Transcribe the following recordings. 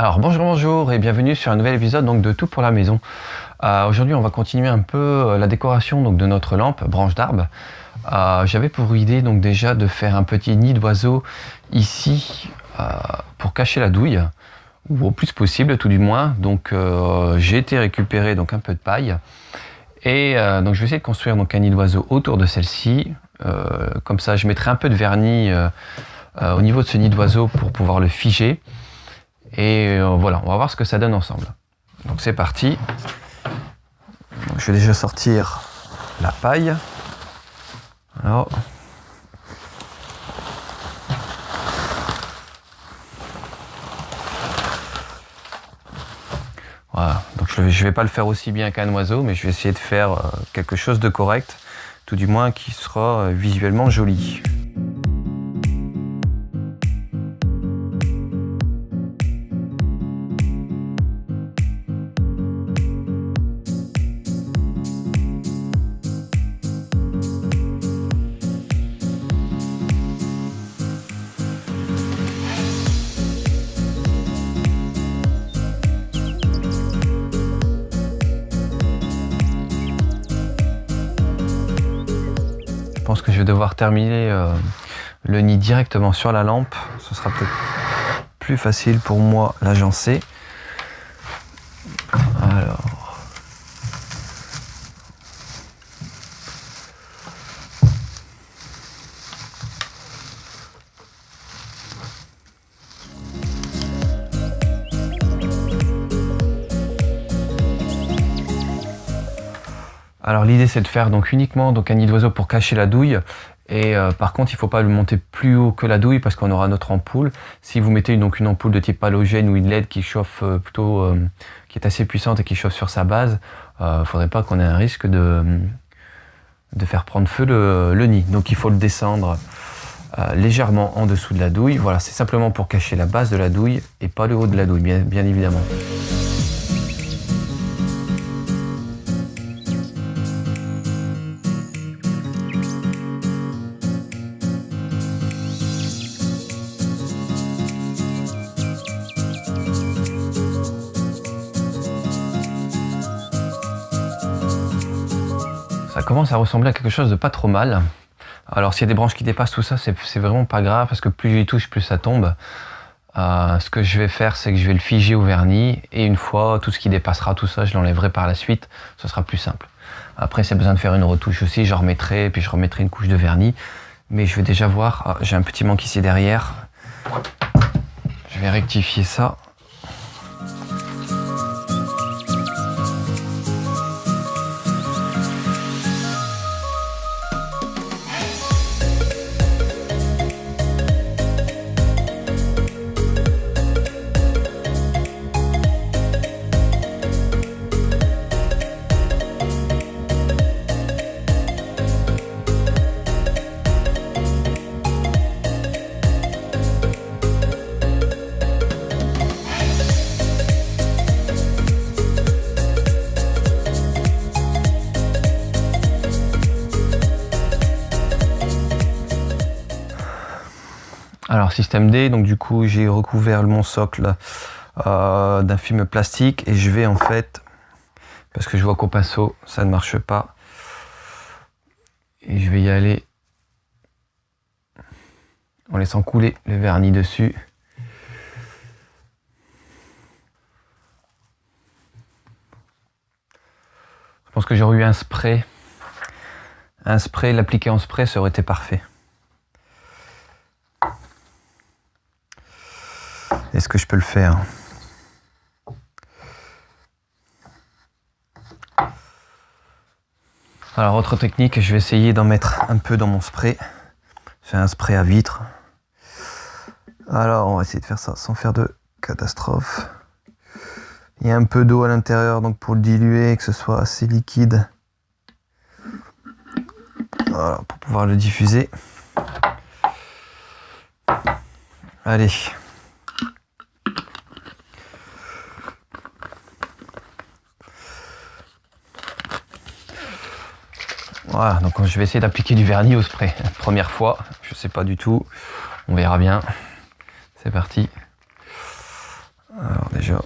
Alors bonjour et bienvenue sur un nouvel épisode donc, de Tout pour la maison. Aujourd'hui on va continuer un peu la décoration donc, de notre lampe branche d'arbre. J'avais pour idée donc déjà de faire un petit nid d'oiseau ici pour cacher la douille, ou au plus possible tout du moins. Donc j'ai été récupérer donc, un peu de paille et donc je vais essayer de construire donc, un nid d'oiseau autour de celle-ci. Comme ça je mettrai un peu de vernis au niveau de ce nid d'oiseau pour pouvoir le figer. Et voilà, on va voir ce que ça donne ensemble. Donc c'est parti. Donc, je vais déjà sortir la paille. Alors. Voilà, donc je vais pas le faire aussi bien qu'un oiseau, mais je vais essayer de faire quelque chose de correct, tout du moins qui sera visuellement joli. Je pense que je vais devoir terminer le nid directement sur la lampe. Ce sera peut-être plus facile pour moi l'agencer. Alors. Alors l'idée c'est de faire donc uniquement donc, un nid d'oiseau pour cacher la douille et par contre il ne faut pas le monter plus haut que la douille parce qu'on aura notre ampoule. Si vous mettez donc, une ampoule de type halogène ou une LED qui chauffe plutôt, qui est assez puissante et qui chauffe sur sa base, il ne faudrait pas qu'on ait un risque de faire prendre feu le nid. Donc il faut le descendre légèrement en dessous de la douille. Voilà, c'est simplement pour cacher la base de la douille et pas le haut de la douille bien évidemment. Ça commence à ressembler à quelque chose de pas trop mal. Alors s'il y a des branches qui dépassent tout ça, c'est vraiment pas grave parce que plus j'y touche, plus ça tombe. Ce que je vais faire, c'est que je vais le figer au vernis et une fois tout ce qui dépassera tout ça, je l'enlèverai par la suite. Ce sera plus simple. Après, s'il y a besoin de faire une retouche aussi, je remettrai, puis je remettrai une couche de vernis. Mais je vais déjà voir, j'ai un petit manque ici derrière. Je vais rectifier ça. Alors système D, donc du coup j'ai recouvert mon socle d'un film plastique et je vais en fait, parce que je vois qu'au pinceau ça ne marche pas, et je vais y aller en laissant couler le vernis dessus. Je pense que j'aurais eu un spray, l'appliquer en spray ça aurait été parfait. Est-ce que je peux le faire? Alors autre technique, je vais essayer d'en mettre un peu dans mon spray. C'est un spray à vitre. Alors on va essayer de faire ça sans faire de catastrophe. Il y a un peu d'eau à l'intérieur donc pour le diluer, que ce soit assez liquide. Voilà, pour pouvoir le diffuser. Allez. Voilà, donc je vais essayer d'appliquer du vernis au spray. Première fois, je sais pas du tout, on verra bien. C'est parti. Alors déjà.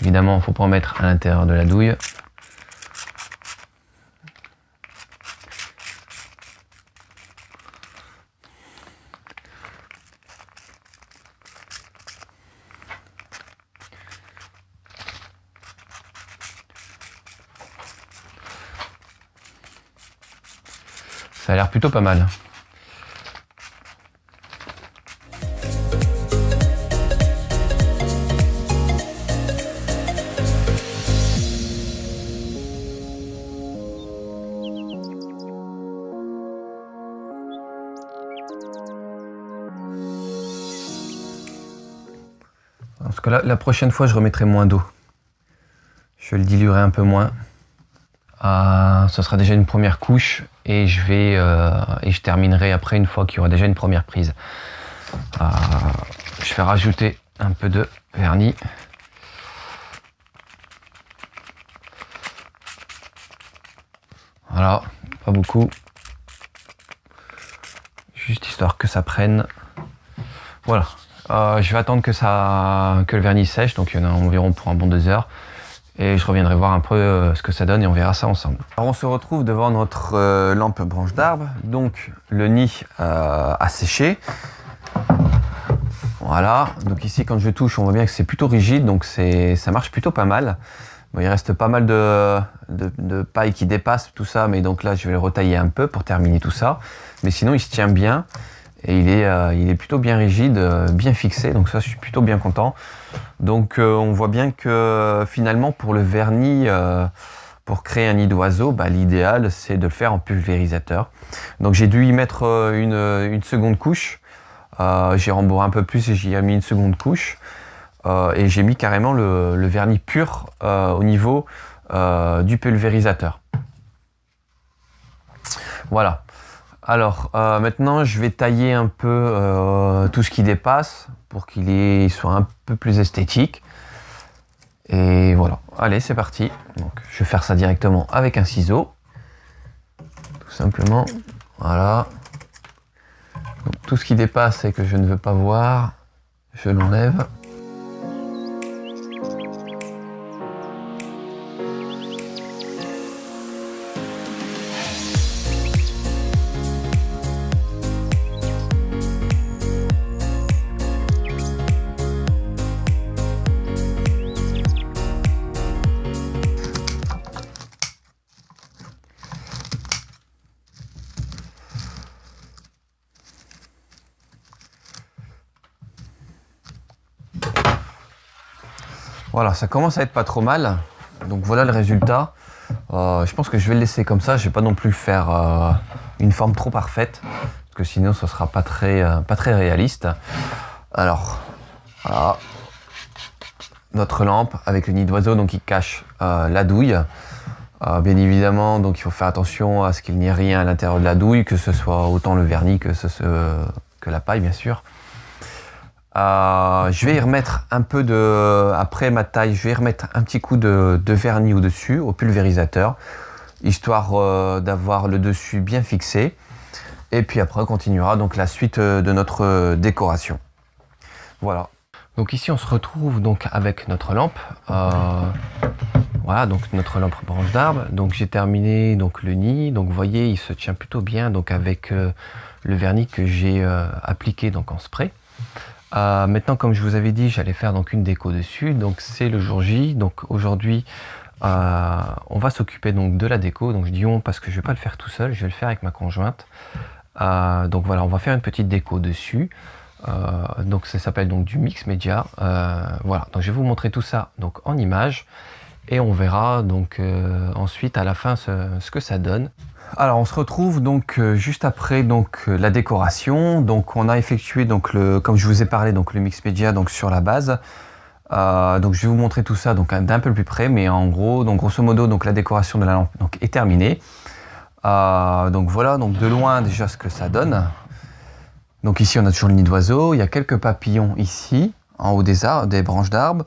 Évidemment, il ne faut pas en mettre à l'intérieur de la douille. Ça a l'air plutôt pas mal. Parce que là, la prochaine fois, je remettrai moins d'eau. Je le diluerai un peu moins. Ce sera déjà une première couche et je terminerai après une fois qu'il y aura déjà une première prise. Je vais rajouter un peu de vernis. Voilà, pas beaucoup. Juste histoire que ça prenne. Voilà. Je vais attendre que le vernis sèche, donc il y en a environ pour un bon 2 heures. Et je reviendrai voir un peu ce que ça donne et on verra ça ensemble. Alors on se retrouve devant notre lampe branche d'arbre. Donc le nid a séché. Voilà, donc ici quand je touche on voit bien que c'est plutôt rigide, donc ça marche plutôt pas mal. Bon, il reste pas mal de paille qui dépasse tout ça, mais donc là je vais le retailler un peu pour terminer tout ça. Mais sinon il se tient bien et il est plutôt bien rigide, bien fixé, donc ça je suis plutôt bien content. Donc on voit bien que finalement pour le vernis, pour créer un nid d'oiseau, l'idéal c'est de le faire en pulvérisateur. Donc j'ai dû y mettre une seconde couche. J'ai rembourré un peu plus et j'y ai mis une seconde couche. Et j'ai mis carrément le vernis pur au niveau du pulvérisateur. Voilà. Alors maintenant je vais tailler un peu tout ce qui dépasse pour qu'il soit un peu plus esthétique. Et voilà, allez c'est parti. Donc, je vais faire ça directement avec un ciseau. Tout simplement, voilà. Donc, tout ce qui dépasse et que je ne veux pas voir, je l'enlève. Voilà, ça commence à être pas trop mal. Donc voilà le résultat. Je pense que je vais le laisser comme ça. Je vais pas non plus faire une forme trop parfaite, parce que sinon ce sera pas très réaliste. Alors, voilà. Notre lampe avec le nid d'oiseau donc qui cache la douille. Bien évidemment, donc il faut faire attention à ce qu'il n'y ait rien à l'intérieur de la douille, que ce soit autant le vernis que la paille, bien sûr. Je vais y remettre un peu après ma taille, je vais y remettre un petit coup de vernis au-dessus, au pulvérisateur, histoire d'avoir le dessus bien fixé. Et puis après, on continuera donc la suite de notre décoration. Voilà. Donc ici, on se retrouve donc avec notre lampe. Voilà, donc notre lampe branche d'arbre. Donc j'ai terminé donc le nid. Donc vous voyez, il se tient plutôt bien donc avec le vernis que j'ai appliqué donc en spray. Maintenant, comme je vous avais dit, j'allais faire donc une déco dessus. Donc c'est le jour J. Donc aujourd'hui, on va s'occuper donc de la déco. Donc je dis on parce que je vais pas le faire tout seul, je vais le faire avec ma conjointe. Donc voilà, on va faire une petite déco dessus. Donc ça s'appelle donc du mix média. Voilà, donc je vais vous montrer tout ça donc en images et on verra donc ensuite à la fin ce que ça donne. Alors on se retrouve donc juste après donc la décoration. Donc on a effectué donc comme je vous ai parlé donc le mix média donc sur la base. Donc je vais vous montrer tout ça donc d'un peu plus près, mais en gros donc grosso modo donc la décoration de la lampe donc est terminée. Donc voilà donc de loin déjà ce que ça donne. Donc ici on a toujours le nid d'oiseau, il y a quelques papillons ici en haut des branches d'arbres.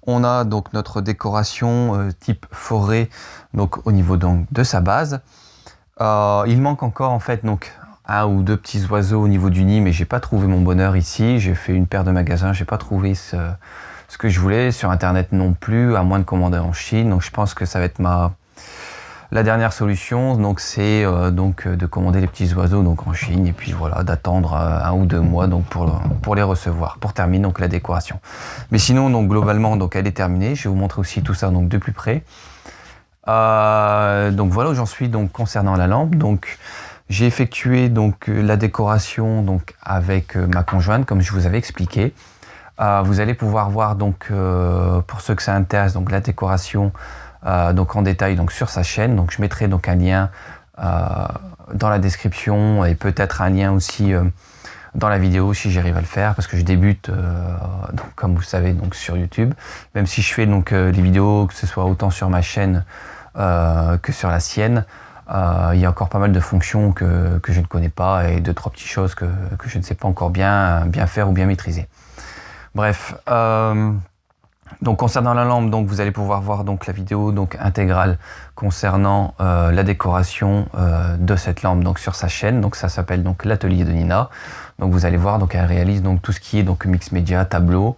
On a donc notre décoration type forêt donc au niveau donc de sa base. Il manque encore en fait donc un ou deux petits oiseaux au niveau du nid, mais j'ai pas trouvé mon bonheur ici. J'ai fait une paire de magasins, j'ai pas trouvé ce que je voulais sur internet non plus, à moins de commander en Chine. Donc je pense que ça va être la dernière solution. Donc c'est de commander les petits oiseaux donc en Chine et puis voilà, d'attendre 1 ou 2 mois donc pour les recevoir, pour terminer donc la décoration. Mais sinon donc globalement donc elle est terminée. Je vais vous montrer aussi tout ça donc de plus près. Donc voilà où j'en suis donc concernant la lampe. Donc j'ai effectué donc la décoration donc avec ma conjointe comme je vous avais expliqué. Vous allez pouvoir voir donc pour ceux que ça intéresse donc la décoration donc en détail donc sur sa chaîne. Donc je mettrai donc un lien dans la description et peut-être un lien aussi dans la vidéo si j'arrive à le faire, parce que je débute donc, comme vous savez donc sur YouTube, même si je fais donc les vidéos que ce soit autant sur ma chaîne que sur la sienne. Il y a encore pas mal de fonctions que je ne connais pas et 2-3 petites choses que je ne sais pas encore bien faire ou bien maîtriser. Bref, donc concernant la lampe, donc vous allez pouvoir voir donc la vidéo donc intégrale concernant la décoration de cette lampe donc sur sa chaîne. Donc ça s'appelle donc l'atelier de Nina. Donc vous allez voir donc elle réalise donc tout ce qui est donc mix média, tableau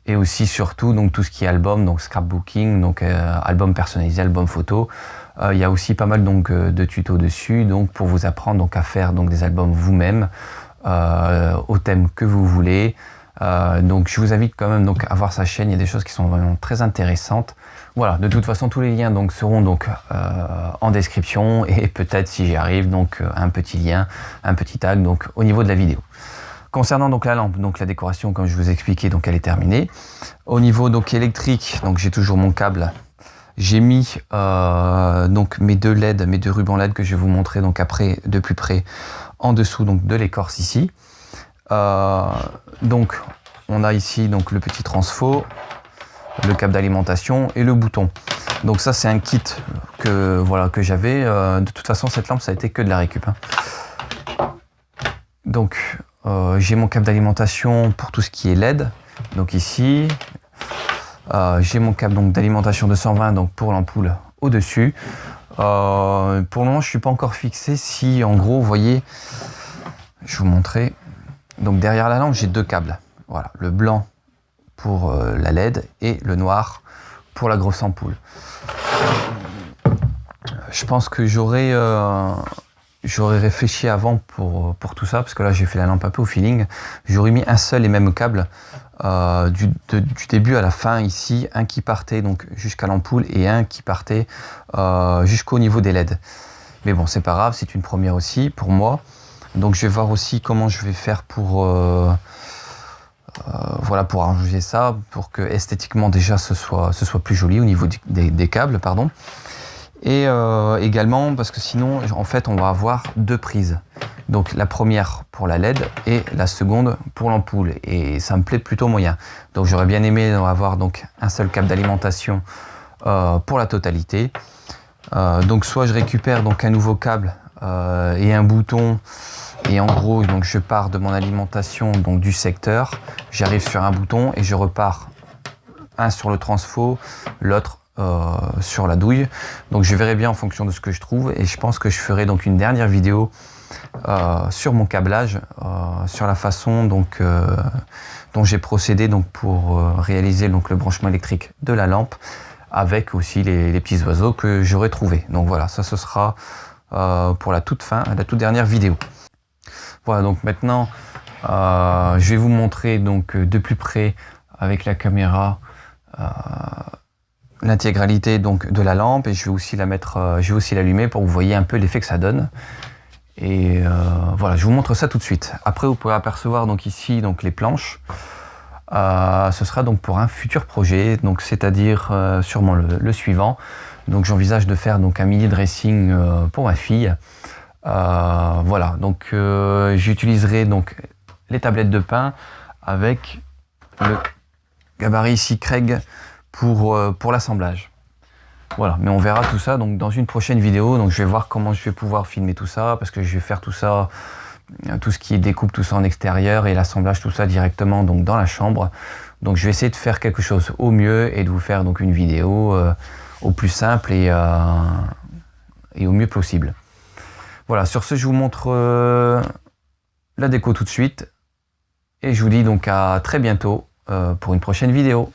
et aussi surtout donc tout ce qui est album, donc scrapbooking, donc album personnalisé, album photo. Il y a aussi pas mal donc de tutos dessus donc pour vous apprendre donc à faire donc des albums vous-même au thème que vous voulez. Donc je vous invite quand même donc à voir sa chaîne, il y a des choses qui sont vraiment très intéressantes. Voilà, de toute façon tous les liens donc seront donc en description et peut-être si j'y arrive donc un petit lien, un petit tag donc au niveau de la vidéo. Concernant donc la lampe, donc la décoration comme je vous ai expliqué donc elle est terminée. Au niveau donc électrique, donc j'ai toujours mon câble. J'ai mis donc mes 2 LED, mes 2 rubans LED que je vais vous montrer donc après de plus près en dessous donc de l'écorce ici. Donc on a ici donc le petit transfo, le câble d'alimentation et le bouton. Donc ça c'est un kit que j'avais. De toute façon cette lampe ça a été que de la récup. Donc j'ai mon câble d'alimentation pour tout ce qui est LED. Donc ici j'ai mon câble donc d'alimentation 220 donc pour l'ampoule au dessus. Pour le moment je suis pas encore fixé si en gros vous voyez, je vais vous montrer. Donc derrière la lampe j'ai 2 câbles. Voilà, le blanc pour la LED et le noir pour la grosse ampoule. Je pense que j'aurais réfléchi avant pour tout ça, parce que là j'ai fait la lampe un peu au feeling. J'aurais mis un seul et même câble du début à la fin ici, un qui partait donc jusqu'à l'ampoule et un qui partait jusqu'au niveau des LED. Mais bon, c'est pas grave, c'est une première aussi pour moi. Donc je vais voir aussi comment je vais faire pour pour arranger ça, pour que esthétiquement déjà ce soit plus joli au niveau des câbles, pardon. Et également parce que sinon en fait on va avoir 2 prises. Donc la première pour la LED et la seconde pour l'ampoule. Et ça me plaît plutôt moyen. Donc j'aurais bien aimé avoir donc un seul câble d'alimentation pour la totalité. Donc soit je récupère donc un nouveau câble et un bouton. Et en gros, donc je pars de mon alimentation donc du secteur, j'arrive sur un bouton et je repars un sur le transfo, l'autre sur la douille. Donc je verrai bien en fonction de ce que je trouve et je pense que je ferai donc une dernière vidéo sur mon câblage, sur la façon donc dont j'ai procédé donc pour réaliser donc le branchement électrique de la lampe avec aussi les petits oiseaux que j'aurai trouvés. Donc voilà, ça ce sera pour la toute fin, la toute dernière vidéo. Voilà, donc maintenant je vais vous montrer donc de plus près avec la caméra l'intégralité donc de la lampe et je vais aussi la mettre, je vais aussi l'allumer pour que vous voyez un peu l'effet que ça donne. Et voilà, je vous montre ça tout de suite. Après vous pouvez apercevoir donc ici donc les planches. Ce sera donc pour un futur projet, donc c'est-à-dire sûrement le suivant. Donc j'envisage de faire donc un mini dressing pour ma fille. Voilà, donc j'utiliserai donc les tablettes de pain avec le gabarit ici Craig pour l'assemblage. Voilà, mais on verra tout ça donc dans une prochaine vidéo. Donc je vais voir comment je vais pouvoir filmer tout ça, parce que je vais faire tout ça, tout ce qui est découpe, tout ça en extérieur et l'assemblage, tout ça directement donc dans la chambre. Donc je vais essayer de faire quelque chose au mieux et de vous faire donc une vidéo au plus simple et au mieux possible. Voilà, sur ce, je vous montre la déco tout de suite. Et je vous dis donc à très bientôt pour une prochaine vidéo.